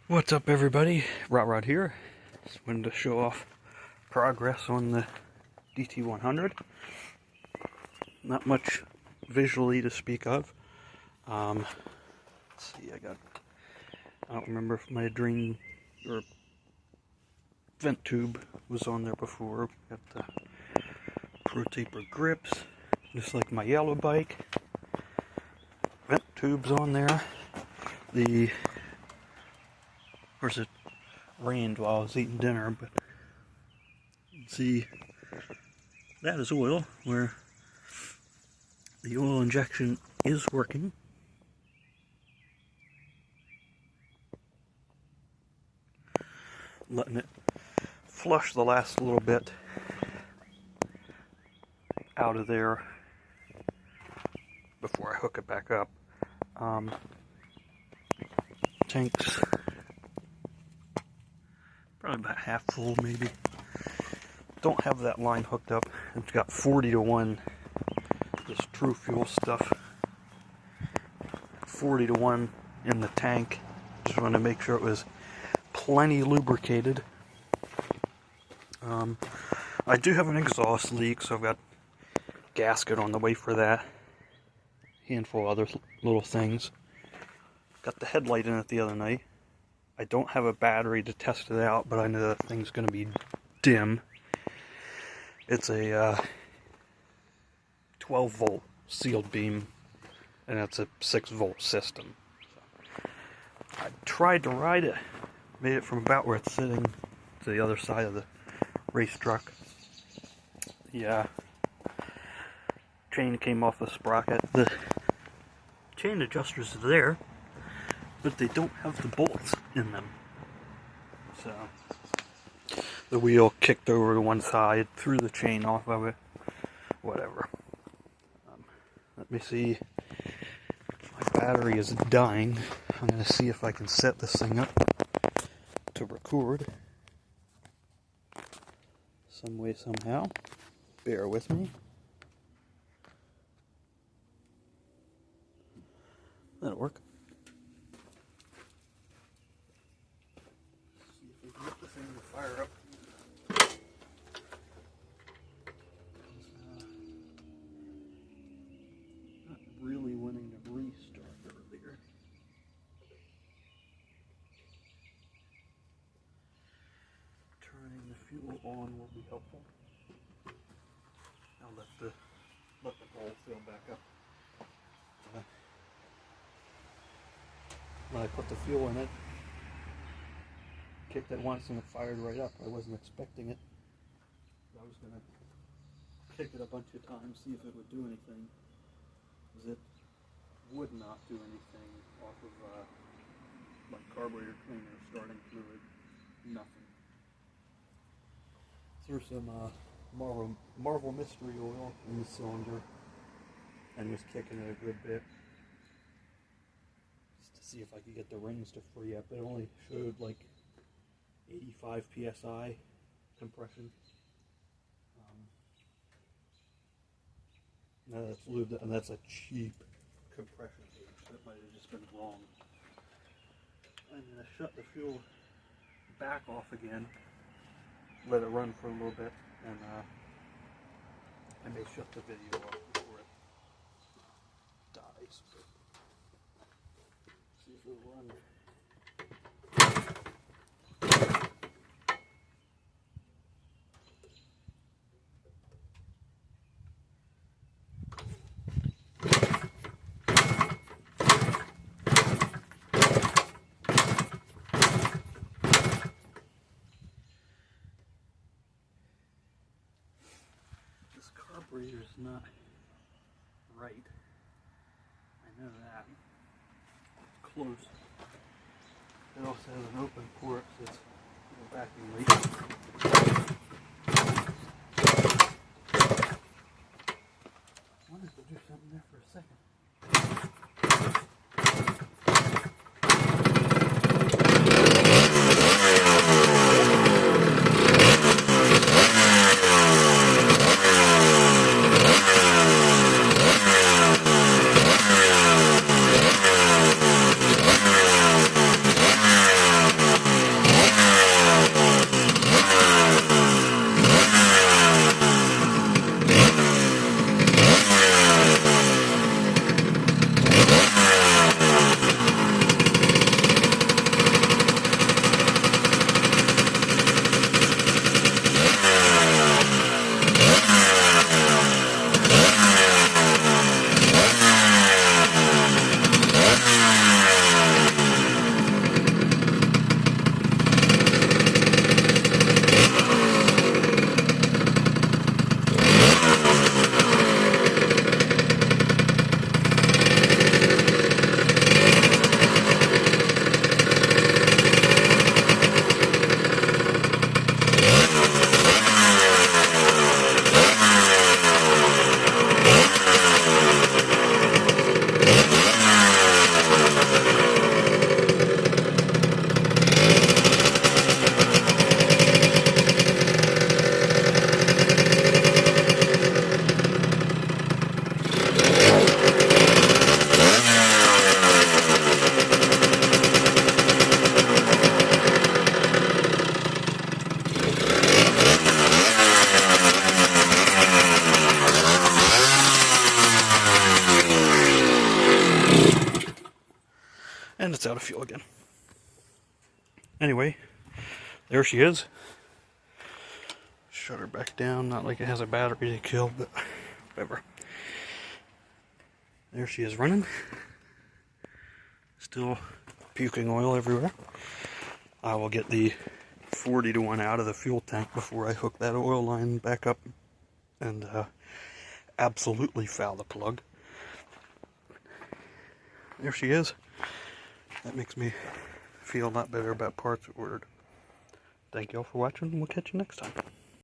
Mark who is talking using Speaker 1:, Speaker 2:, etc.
Speaker 1: What's up, everybody? Rod here. Just wanted to show off progress on the DT100. Not much visually to speak of. Let's see, I don't remember if my drain or vent tube was on there before. Got the Pro Taper grips, just like my yellow bike. Vent tube's on there. Of course, it rained while I was eating dinner, but you can see that is oil, where the oil injection is working. Letting it flush the last little bit out of there before I hook it back up. Tank's probably about half full, maybe. Don't have that line hooked up. It's got 40-to-1 this True Fuel stuff. 40-to-1 in the tank. Just wanted to make sure it was plenty lubricated. I do have an exhaust leak, so I've got gasket on the way for that. Handful of other little things. Got the headlight in it the other night. I don't have a battery to test it out, but I know that thing's going to be dim. It's a 12-volt sealed beam, and it's a 6-volt system. So I tried to ride it, made it from about where it's sitting to the other side of the race truck. The chain came off the sprocket. The chain adjusters are there, but they don't have the bolts in them. So the wheel kicked over to one side, threw the chain off of it, whatever. Let me see. My battery is dying. I'm going to see if I can set this thing up to record some way, somehow. Bear with me. That'll work. Fire up. Not really wanting to restart earlier. Turning the fuel on will be helpful. I'll let the bowl fill back up. When I put the fuel in it, kicked it once and it fired right up. I wasn't expecting it. I was going to kick it a bunch of times, see if it would do anything. Because it would not do anything off of my carburetor cleaner, starting fluid, nothing. Threw some Marvel Mystery Oil in the cylinder and was kicking it a good bit. Just to see if I could get the rings to free up. It only showed like 85 psi compression. Now that's lubed, and that's a cheap compression gauge. That might have just been wrong. I'm going to shut the fuel back off again, let it run for a little bit, and I may shut the video off before it dies. See if it'll run. Carburetor's not right. I know that. It's close. It also has an open port, so it's a vacuum leak. I wanted to do something there for a second. fuel again. Anyway, there she is. Shut her back down, not like it has a battery to kill, but whatever. There she is running. Still puking oil everywhere. I will get the 40 to 1 out of the fuel tank before I hook that oil line back up and absolutely foul the plug. There she is. That makes me feel a lot better about parts ordered. Thank you all for watching, and we'll catch you next time.